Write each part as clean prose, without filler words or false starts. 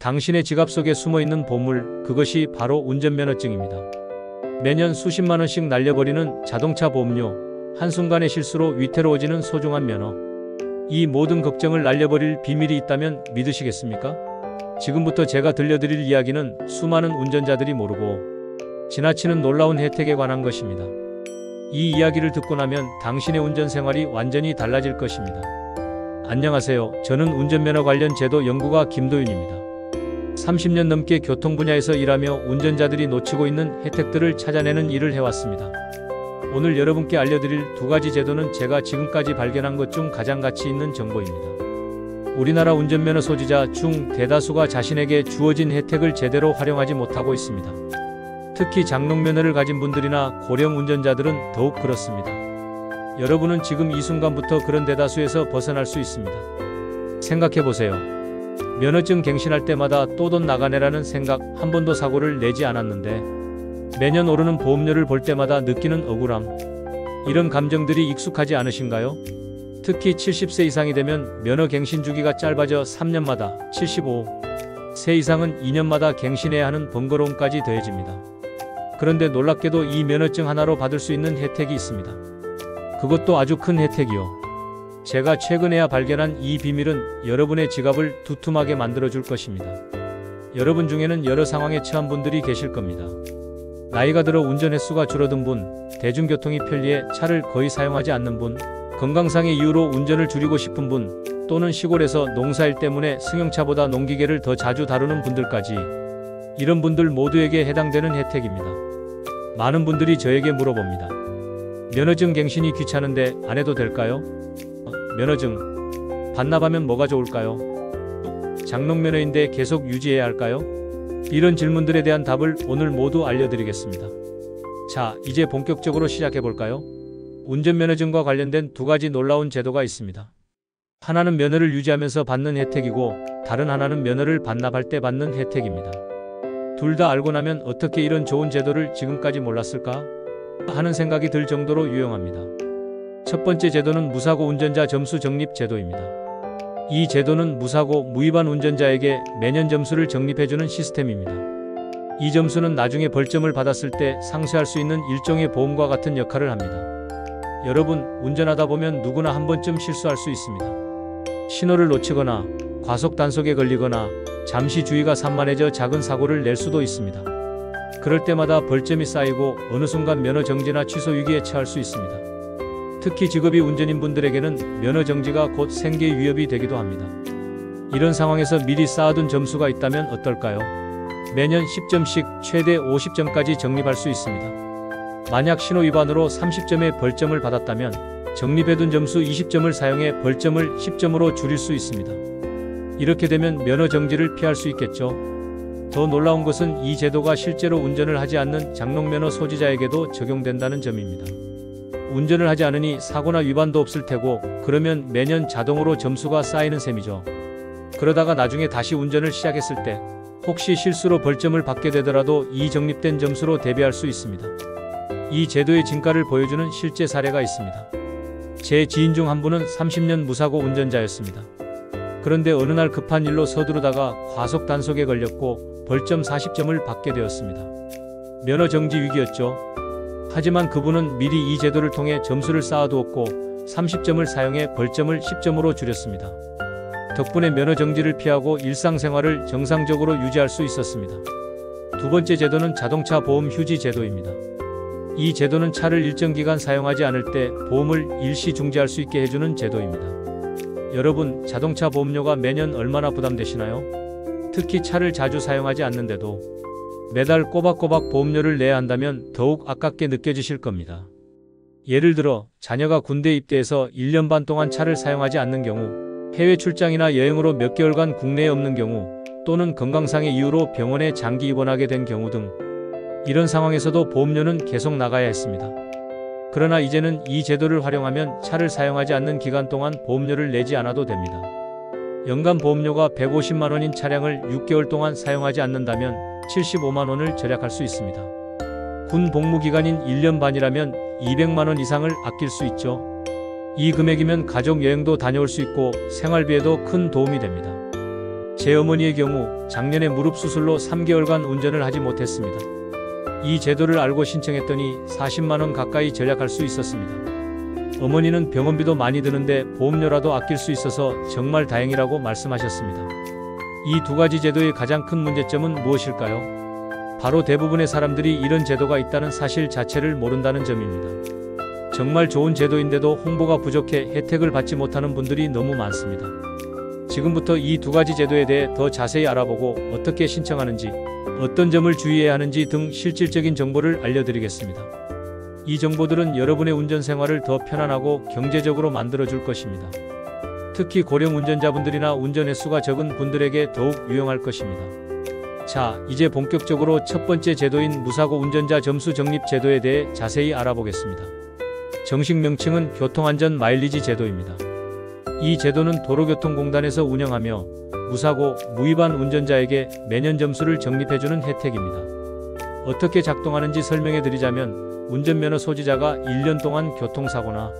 당신의 지갑 속에 숨어있는 보물, 그것이 바로 운전면허증입니다. 매년 수십만 원씩 날려버리는 자동차 보험료, 한순간의 실수로 위태로워지는 소중한 면허. 이 모든 걱정을 날려버릴 비밀이 있다면 믿으시겠습니까? 지금부터 제가 들려드릴 이야기는 수많은 운전자들이 모르고 지나치는 놀라운 혜택에 관한 것입니다. 이 이야기를 듣고 나면 당신의 운전 생활이 완전히 달라질 것입니다. 안녕하세요. 저는 운전면허 관련 제도 연구가 김도윤입니다. 30년 넘게 교통 분야에서 일하며 운전자들이 놓치고 있는 혜택들을 찾아내는 일을 해왔습니다. 오늘 여러분께 알려드릴 두 가지 제도는 제가 지금까지 발견한 것 중 가장 가치 있는 정보입니다. 우리나라 운전면허 소지자 중 대다수가 자신에게 주어진 혜택을 제대로 활용하지 못하고 있습니다. 특히 장롱면허를 가진 분들이나 고령 운전자들은 더욱 그렇습니다. 여러분은 지금 이 순간부터 그런 대다수에서 벗어날 수 있습니다. 생각해보세요. 면허증 갱신할 때마다 또 돈 나가네라는 생각 한 번도 사고를 내지 않았는데 매년 오르는 보험료를 볼 때마다 느끼는 억울함. 이런 감정들이 익숙하지 않으신가요? 특히 70세 이상이 되면 면허 갱신 주기가 짧아져 3년마다, 75세 이상은 2년마다 갱신해야 하는 번거로움까지 더해집니다. 그런데 놀랍게도 이 면허증 하나로 받을 수 있는 혜택이 있습니다. 그것도 아주 큰 혜택이요. 제가 최근에야 발견한 이 비밀은 여러분의 지갑을 두툼하게 만들어줄 것입니다. 여러분 중에는 여러 상황에 처한 분들이 계실 겁니다. 나이가 들어 운전 횟수가 줄어든 분, 대중교통이 편리해 차를 거의 사용하지 않는 분, 건강상의 이유로 운전을 줄이고 싶은 분, 또는 시골에서 농사일 때문에 승용차보다 농기계를 더 자주 다루는 분들까지 이런 분들 모두에게 해당되는 혜택입니다. 많은 분들이 저에게 물어봅니다. 면허증 갱신이 귀찮은데 안 해도 될까요? 면허증 반납하면 뭐가 좋을까요? 장롱면허인데 계속 유지해야 할까요? 이런 질문들에 대한 답을 오늘 모두 알려드리겠습니다. 자, 이제 본격적으로 시작해볼까요? 운전면허증과 관련된 두 가지 놀라운 제도가 있습니다. 하나는 면허를 유지하면서 받는 혜택이고 다른 하나는 면허를 반납할 때 받는 혜택입니다. 둘 다 알고 나면 어떻게 이런 좋은 제도를 지금까지 몰랐을까? 하는 생각이 들 정도로 유용합니다. 첫 번째 제도는 무사고 운전자 점수 적립 제도입니다. 이 제도는 무사고, 무위반 운전자에게 매년 점수를 적립해주는 시스템입니다. 이 점수는 나중에 벌점을 받았을 때 상쇄할 수 있는 일종의 보험과 같은 역할을 합니다. 여러분, 운전하다 보면 누구나 한 번쯤 실수할 수 있습니다. 신호를 놓치거나 과속 단속에 걸리거나 잠시 주의가 산만해져 작은 사고를 낼 수도 있습니다. 그럴 때마다 벌점이 쌓이고 어느 순간 면허 정지나 취소 위기에 처할 수 있습니다. 특히 직업이 운전인 분들에게는 면허 정지가 곧 생계 위협이 되기도 합니다. 이런 상황에서 미리 쌓아둔 점수가 있다면 어떨까요? 매년 10점씩 최대 50점까지 적립할 수 있습니다. 만약 신호 위반으로 30점의 벌점을 받았다면 적립해둔 점수 20점을 사용해 벌점을 10점으로 줄일 수 있습니다. 이렇게 되면 면허 정지를 피할 수 있겠죠. 더 놀라운 것은 이 제도가 실제로 운전을 하지 않는 장롱면허 소지자에게도 적용된다는 점입니다. 운전을 하지 않으니 사고나 위반도 없을 테고 그러면 매년 자동으로 점수가 쌓이는 셈이죠. 그러다가 나중에 다시 운전을 시작했을 때 혹시 실수로 벌점을 받게 되더라도 이 적립된 점수로 대비할 수 있습니다. 이 제도의 진가를 보여주는 실제 사례가 있습니다. 제 지인 중 한 분은 30년 무사고 운전자였습니다. 그런데 어느 날 급한 일로 서두르다가 과속 단속에 걸렸고 벌점 40점을 받게 되었습니다. 면허 정지 위기였죠. 하지만 그분은 미리 이 제도를 통해 점수를 쌓아두었고 30점을 사용해 벌점을 10점으로 줄였습니다. 덕분에 면허 정지를 피하고 일상생활을 정상적으로 유지할 수 있었습니다. 두 번째 제도는 자동차 보험 휴지 제도입니다. 이 제도는 차를 일정 기간 사용하지 않을 때 보험을 일시 중지할 수 있게 해주는 제도입니다. 여러분, 자동차 보험료가 매년 얼마나 부담되시나요? 특히 차를 자주 사용하지 않는데도 매달 꼬박꼬박 보험료를 내야 한다면 더욱 아깝게 느껴지실 겁니다. 예를 들어 자녀가 군대 입대해서 1년 반 동안 차를 사용하지 않는 경우, 해외 출장이나 여행으로 몇 개월간 국내에 없는 경우, 또는 건강상의 이유로 병원에 장기 입원하게 된 경우 등 이런 상황에서도 보험료는 계속 나가야 했습니다. 그러나 이제는 이 제도를 활용하면 차를 사용하지 않는 기간 동안 보험료를 내지 않아도 됩니다. 연간 보험료가 150만 원인 차량을 6개월 동안 사용하지 않는다면 75만 원을 절약할 수 있습니다. 군 복무 기간인 1년 반이라면 200만 원 이상을 아낄 수 있죠. 이 금액이면 가족 여행도 다녀올 수 있고 생활비에도 큰 도움이 됩니다. 제 어머니의 경우 작년에 무릎 수술로 3개월간 운전을 하지 못했습니다. 이 제도를 알고 신청했더니 40만 원 가까이 절약할 수 있었습니다. 어머니는 병원비도 많이 드는데 보험료라도 아낄 수 있어서 정말 다행이라고 말씀하셨습니다. 이 두 가지 제도의 가장 큰 문제점은 무엇일까요? 바로 대부분의 사람들이 이런 제도가 있다는 사실 자체를 모른다는 점입니다. 정말 좋은 제도인데도 홍보가 부족해 혜택을 받지 못하는 분들이 너무 많습니다. 지금부터 이 두 가지 제도에 대해 더 자세히 알아보고 어떻게 신청하는지, 어떤 점을 주의해야 하는지 등 실질적인 정보를 알려드리겠습니다. 이 정보들은 여러분의 운전 생활을 더 편안하고 경제적으로 만들어줄 것입니다. 특히 고령 운전자분들이나 운전 횟수가 적은 분들에게 더욱 유용할 것입니다. 자, 이제 본격적으로 첫 번째 제도인 무사고 운전자 점수 적립 제도에 대해 자세히 알아보겠습니다. 정식 명칭은 교통안전 마일리지 제도입니다. 이 제도는 도로교통공단에서 운영하며 무사고, 무위반 운전자에게 매년 점수를 적립해주는 혜택입니다. 어떻게 작동하는지 설명해 드리자면 운전면허 소지자가 1년 동안 교통사고나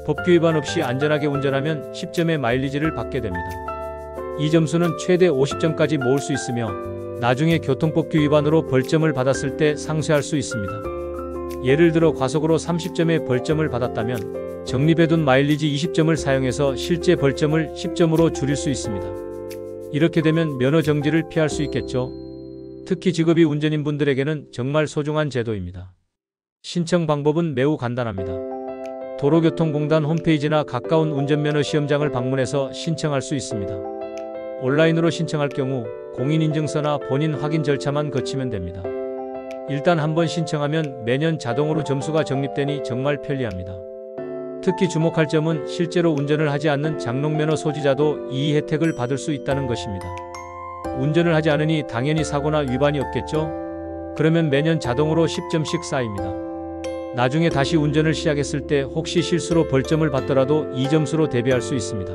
법규 위반 없이 안전하게 운전하면 10점의 마일리지를 받게 됩니다. 이 점수는 최대 50점까지 모을 수 있으며 나중에 교통법규 위반으로 벌점을 받았을 때 상쇄할 수 있습니다. 예를 들어 과속으로 30점의 벌점을 받았다면 적립해둔 마일리지 20점을 사용해서 실제 벌점을 10점으로 줄일 수 있습니다. 이렇게 되면 면허 정지를 피할 수 있겠죠. 특히 직업이 운전인 분들에게는 정말 소중한 제도입니다. 신청 방법은 매우 간단합니다. 도로교통공단 홈페이지나 가까운 운전면허 시험장을 방문해서 신청할 수 있습니다. 온라인으로 신청할 경우 공인인증서나 본인 확인 절차만 거치면 됩니다. 일단 한번 신청하면 매년 자동으로 점수가 적립되니 정말 편리합니다. 특히 주목할 점은 실제로 운전을 하지 않는 장롱면허 소지자도 이 혜택을 받을 수 있다는 것입니다. 운전을 하지 않으니 당연히 사고나 위반이 없겠죠? 그러면 매년 자동으로 10점씩 쌓입니다. 나중에 다시 운전을 시작했을 때 혹시 실수로 벌점을 받더라도 이 점수로 대비할 수 있습니다.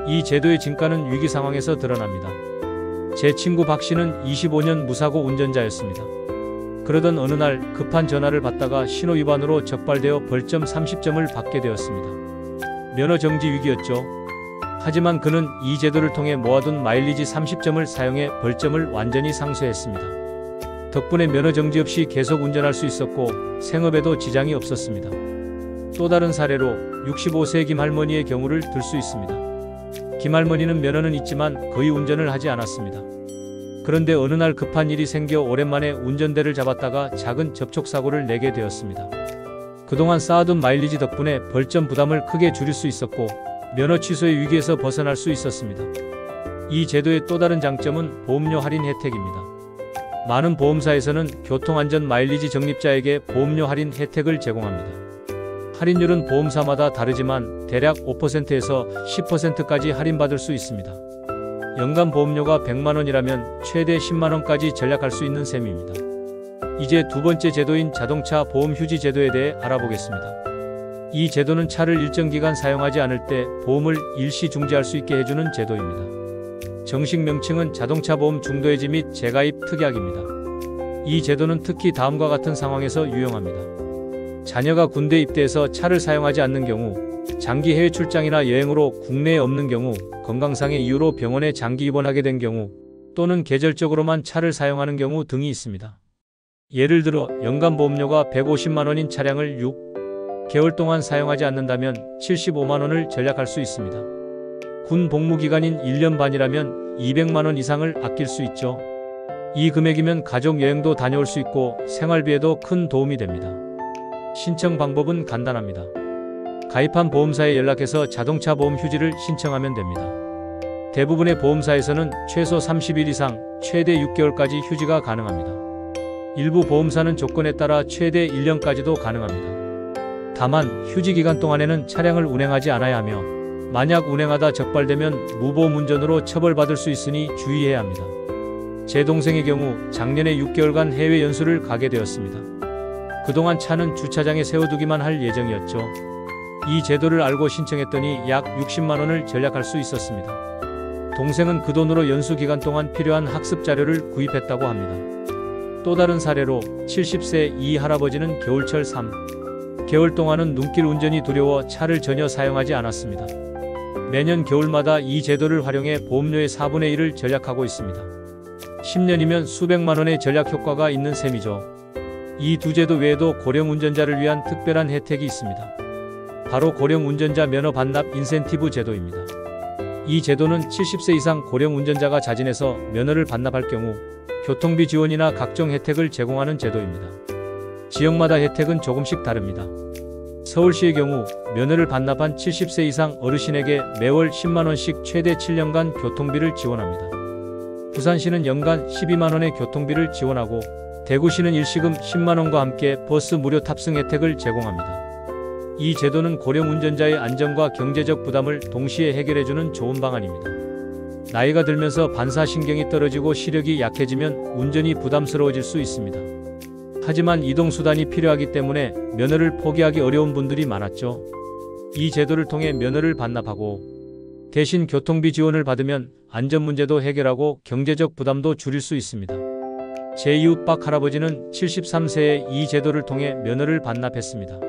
이 제도의 진가는 위기 상황에서 드러납니다. 제 친구 박 씨는 25년 무사고 운전자였습니다. 그러던 어느 날 급한 전화를 받다가 신호 위반으로 적발되어 벌점 30점을 받게 되었습니다. 면허 정지 위기였죠. 하지만 그는 이 제도를 통해 모아둔 마일리지 30점을 사용해 벌점을 완전히 상쇄했습니다. 덕분에 면허 정지 없이 계속 운전할 수 있었고 생업에도 지장이 없었습니다. 또 다른 사례로 65세 김할머니의 경우를 들 수 있습니다. 김할머니는 면허는 있지만 거의 운전을 하지 않았습니다. 그런데 어느 날 급한 일이 생겨 오랜만에 운전대를 잡았다가 작은 접촉사고를 내게 되었습니다. 그동안 쌓아둔 마일리지 덕분에 벌점 부담을 크게 줄일 수 있었고 면허 취소의 위기에서 벗어날 수 있었습니다. 이 제도의 또 다른 장점은 보험료 할인 혜택입니다. 많은 보험사에서는 교통안전 마일리지 적립자에게 보험료 할인 혜택을 제공합니다. 할인율은 보험사마다 다르지만 대략 5%에서 10%까지 할인받을 수 있습니다. 연간 보험료가 100만원이라면 최대 10만원까지 절약할 수 있는 셈입니다. 이제 두 번째 제도인 자동차 보험 휴지 제도에 대해 알아보겠습니다. 이 제도는 차를 일정 기간 사용하지 않을 때 보험을 일시 중지할 수 있게 해주는 제도입니다. 정식 명칭은 자동차 보험 중도해지 및 재가입 특약입니다. 이 제도는 특히 다음과 같은 상황에서 유용합니다. 자녀가 군대 입대해서 차를 사용하지 않는 경우, 장기 해외 출장이나 여행으로 국내에 없는 경우, 건강상의 이유로 병원에 장기 입원하게 된 경우, 또는 계절적으로만 차를 사용하는 경우 등이 있습니다. 예를 들어 연간 보험료가 150만원인 차량을 6개월 동안 사용하지 않는다면 75만원을 절약할 수 있습니다. 군 복무기간인 1년 반이라면 200만원 이상을 아낄 수 있죠. 이 금액이면 가족 여행도 다녀올 수 있고 생활비에도 큰 도움이 됩니다. 신청 방법은 간단합니다. 가입한 보험사에 연락해서 자동차 보험 휴지를 신청하면 됩니다. 대부분의 보험사에서는 최소 30일 이상, 최대 6개월까지 휴지가 가능합니다. 일부 보험사는 조건에 따라 최대 1년까지도 가능합니다. 다만 휴지 기간 동안에는 차량을 운행하지 않아야 하며 만약 운행하다 적발되면 무보험 운전으로 처벌받을 수 있으니 주의해야 합니다. 제 동생의 경우 작년에 6개월간 해외 연수를 가게 되었습니다. 그동안 차는 주차장에 세워두기만 할 예정이었죠. 이 제도를 알고 신청했더니 약 60만원을 절약할 수 있었습니다. 동생은 그 돈으로 연수 기간 동안 필요한 학습 자료를 구입했다고 합니다. 또 다른 사례로 70세 이 할아버지는 겨울철 3개월 동안은 눈길 운전이 두려워 차를 전혀 사용하지 않았습니다. 매년 겨울마다 이 제도를 활용해 보험료의 4분의 1을 절약하고 있습니다. 10년이면 수백만 원의 절약 효과가 있는 셈이죠. 이 두 제도 외에도 고령 운전자를 위한 특별한 혜택이 있습니다. 바로 고령 운전자 면허 반납 인센티브 제도입니다. 이 제도는 70세 이상 고령 운전자가 자진해서 면허를 반납할 경우 교통비 지원이나 각종 혜택을 제공하는 제도입니다. 지역마다 혜택은 조금씩 다릅니다. 서울시의 경우 면허를 반납한 70세 이상 어르신에게 매월 10만원씩 최대 7년간 교통비를 지원합니다. 부산시는 연간 12만원의 교통비를 지원하고 대구시는 일시금 10만원과 함께 버스 무료 탑승 혜택을 제공합니다. 이 제도는 고령 운전자의 안전과 경제적 부담을 동시에 해결해주는 좋은 방안입니다. 나이가 들면서 반사신경이 떨어지고 시력이 약해지면 운전이 부담스러워질 수 있습니다. 하지만 이동수단이 필요하기 때문에 면허를 포기하기 어려운 분들이 많았죠. 이 제도를 통해 면허를 반납하고 대신 교통비 지원을 받으면 안전 문제도 해결하고 경제적 부담도 줄일 수 있습니다. 제 이웃박 할아버지는 73세에 이 제도를 통해 면허를 반납했습니다.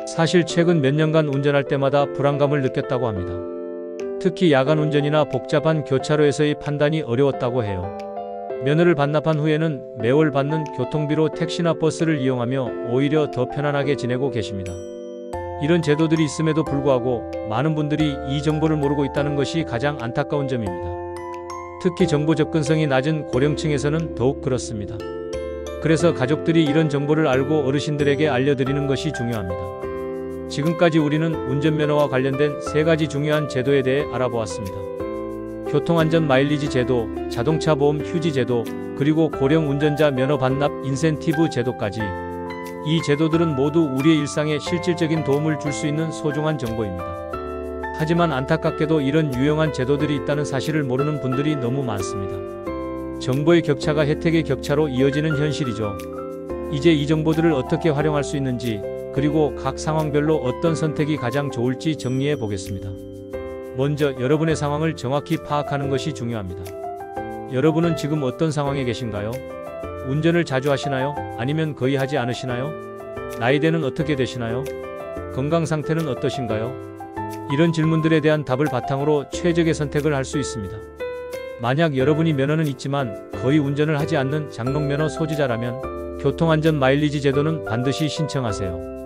사실 최근 몇 년간 운전할 때마다 불안감을 느꼈다고 합니다. 특히 야간 운전이나 복잡한 교차로에서의 판단이 어려웠다고 해요. 면허를 반납한 후에는 매월 받는 교통비로 택시나 버스를 이용하며 오히려 더 편안하게 지내고 계십니다. 이런 제도들이 있음에도 불구하고 많은 분들이 이 정보를 모르고 있다는 것이 가장 안타까운 점입니다. 특히 정보 접근성이 낮은 고령층에서는 더욱 그렇습니다. 그래서 가족들이 이런 정보를 알고 어르신들에게 알려드리는 것이 중요합니다. 지금까지 우리는 운전면허와 관련된 3가지 중요한 제도에 대해 알아보았습니다. 교통안전 마일리지 제도, 자동차 보험 휴지 제도, 그리고 고령 운전자 면허 반납 인센티브 제도까지. 이 제도들은 모두 우리의 일상에 실질적인 도움을 줄 수 있는 소중한 정보입니다. 하지만 안타깝게도 이런 유용한 제도들이 있다는 사실을 모르는 분들이 너무 많습니다. 정보의 격차가 혜택의 격차로 이어지는 현실이죠. 이제 이 정보들을 어떻게 활용할 수 있는지, 그리고 각 상황별로 어떤 선택이 가장 좋을지 정리해 보겠습니다. 먼저 여러분의 상황을 정확히 파악하는 것이 중요합니다. 여러분은 지금 어떤 상황에 계신가요? 운전을 자주 하시나요? 아니면 거의 하지 않으시나요? 나이대는 어떻게 되시나요? 건강 상태는 어떠신가요? 이런 질문들에 대한 답을 바탕으로 최적의 선택을 할 수 있습니다. 만약 여러분이 면허는 있지만 거의 운전을 하지 않는 장롱면허 소지자라면 교통안전 마일리지 제도는 반드시 신청하세요.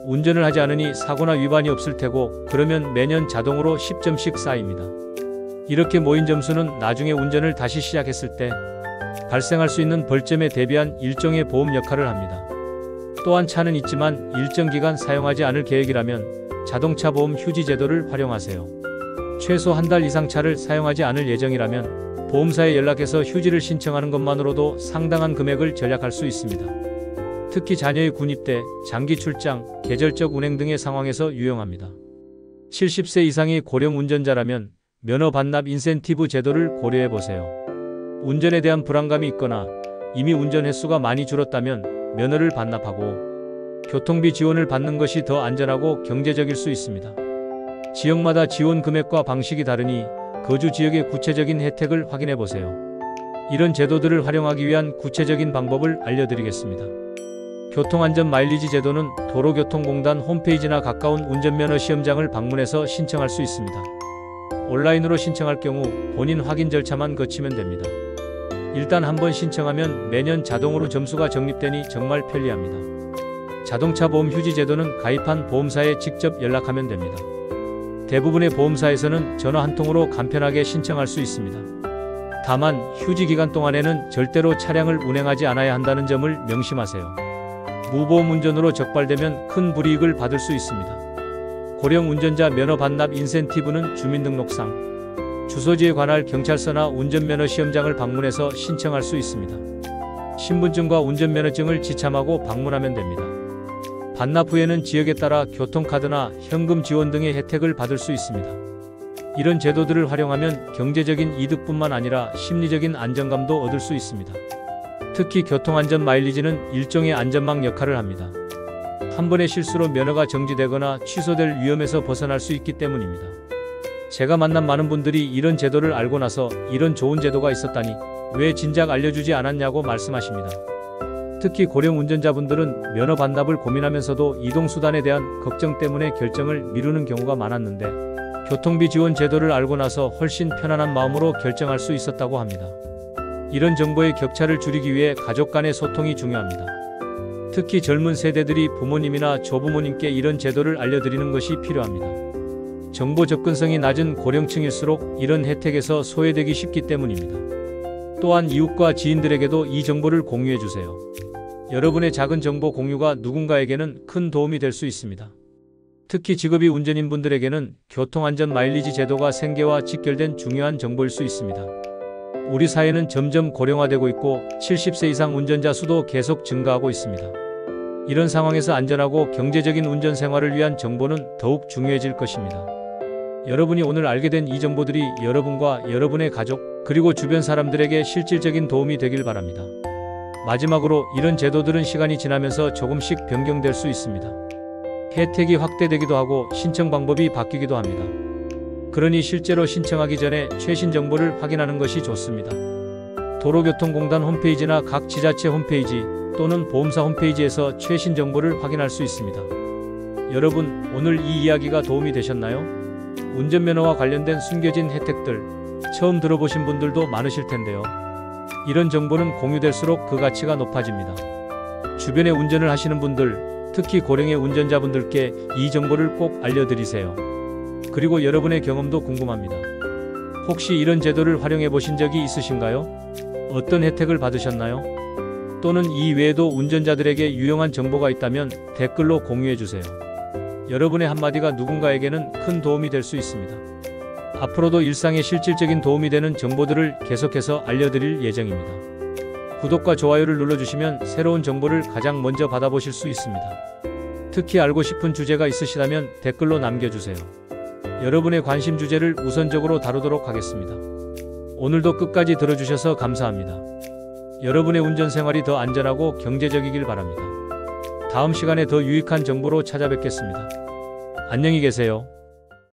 운전을 하지 않으니 사고나 위반이 없을 테고 그러면 매년 자동으로 10점씩 쌓입니다. 이렇게 모인 점수는 나중에 운전을 다시 시작했을 때 발생할 수 있는 벌점에 대비한 일종의 보험 역할을 합니다. 또한 차는 있지만 일정 기간 사용하지 않을 계획이라면 자동차 보험 휴지 제도를 활용하세요. 최소 한 달 이상 차를 사용하지 않을 예정이라면 보험사에 연락해서 휴지를 신청하는 것만으로도 상당한 금액을 절약할 수 있습니다. 특히 자녀의 군입대, 장기 출장, 계절적 운행 등의 상황에서 유용합니다. 70세 이상의 고령 운전자라면 면허 반납 인센티브 제도를 고려해보세요. 운전에 대한 불안감이 있거나 이미 운전 횟수가 많이 줄었다면 면허를 반납하고 교통비 지원을 받는 것이 더 안전하고 경제적일 수 있습니다. 지역마다 지원 금액과 방식이 다르니 거주 지역의 구체적인 혜택을 확인해보세요. 이런 제도들을 활용하기 위한 구체적인 방법을 알려드리겠습니다. 교통안전 마일리지 제도는 도로교통공단 홈페이지나 가까운 운전면허 시험장을 방문해서 신청할 수 있습니다. 온라인으로 신청할 경우 본인 확인 절차만 거치면 됩니다. 일단 한번 신청하면 매년 자동으로 점수가 적립되니 정말 편리합니다. 자동차 보험 휴지 제도는 가입한 보험사에 직접 연락하면 됩니다. 대부분의 보험사에서는 전화 한 통으로 간편하게 신청할 수 있습니다. 다만 휴지 기간 동안에는 절대로 차량을 운행하지 않아야 한다는 점을 명심하세요. 무보험 운전으로 적발되면 큰 불이익을 받을 수 있습니다. 고령 운전자 면허 반납 인센티브는 주민등록상, 주소지에 관할 경찰서나 운전면허 시험장을 방문해서 신청할 수 있습니다. 신분증과 운전면허증을 지참하고 방문하면 됩니다. 반납 후에는 지역에 따라 교통카드나 현금 지원 등의 혜택을 받을 수 있습니다. 이런 제도들을 활용하면 경제적인 이득뿐만 아니라 심리적인 안정감도 얻을 수 있습니다. 특히 교통안전 마일리지는 일종의 안전망 역할을 합니다. 한 번의 실수로 면허가 정지되거나 취소될 위험에서 벗어날 수 있기 때문입니다. 제가 만난 많은 분들이 이런 제도를 알고 나서 이런 좋은 제도가 있었다니 왜 진작 알려주지 않았냐고 말씀하십니다. 특히 고령 운전자분들은 면허 반납을 고민하면서도 이동수단에 대한 걱정 때문에 결정을 미루는 경우가 많았는데 교통비 지원 제도를 알고 나서 훨씬 편안한 마음으로 결정할 수 있었다고 합니다. 이런 정보의 격차를 줄이기 위해 가족 간의 소통이 중요합니다. 특히 젊은 세대들이 부모님이나 조부모님께 이런 제도를 알려드리는 것이 필요합니다. 정보 접근성이 낮은 고령층일수록 이런 혜택에서 소외되기 쉽기 때문입니다. 또한 이웃과 지인들에게도 이 정보를 공유해 주세요. 여러분의 작은 정보 공유가 누군가에게는 큰 도움이 될 수 있습니다. 특히 직업이 운전인 분들에게는 교통안전 마일리지 제도가 생계와 직결된 중요한 정보일 수 있습니다. 우리 사회는 점점 고령화되고 있고 70세 이상 운전자 수도 계속 증가하고 있습니다. 이런 상황에서 안전하고 경제적인 운전 생활을 위한 정보는 더욱 중요해질 것입니다. 여러분이 오늘 알게 된 이 정보들이 여러분과 여러분의 가족, 그리고 주변 사람들에게 실질적인 도움이 되길 바랍니다. 마지막으로 이런 제도들은 시간이 지나면서 조금씩 변경될 수 있습니다. 혜택이 확대되기도 하고 신청 방법이 바뀌기도 합니다. 그러니 실제로 신청하기 전에 최신 정보를 확인하는 것이 좋습니다. 도로교통공단 홈페이지나 각 지자체 홈페이지 또는 보험사 홈페이지에서 최신 정보를 확인할 수 있습니다. 여러분, 오늘 이 이야기가 도움이 되셨나요? 운전면허와 관련된 숨겨진 혜택들, 처음 들어보신 분들도 많으실 텐데요. 이런 정보는 공유될수록 그 가치가 높아집니다. 주변에 운전을 하시는 분들, 특히 고령의 운전자분들께 이 정보를 꼭 알려드리세요. 그리고 여러분의 경험도 궁금합니다. 혹시 이런 제도를 활용해 보신 적이 있으신가요? 어떤 혜택을 받으셨나요? 또는 이 외에도 운전자들에게 유용한 정보가 있다면 댓글로 공유해 주세요. 여러분의 한마디가 누군가에게는 큰 도움이 될 수 있습니다. 앞으로도 일상에 실질적인 도움이 되는 정보들을 계속해서 알려드릴 예정입니다. 구독과 좋아요를 눌러주시면 새로운 정보를 가장 먼저 받아보실 수 있습니다. 특히 알고 싶은 주제가 있으시다면 댓글로 남겨주세요. 여러분의 관심 주제를 우선적으로 다루도록 하겠습니다. 오늘도 끝까지 들어주셔서 감사합니다. 여러분의 운전 생활이 더 안전하고 경제적이길 바랍니다. 다음 시간에 더 유익한 정보로 찾아뵙겠습니다. 안녕히 계세요.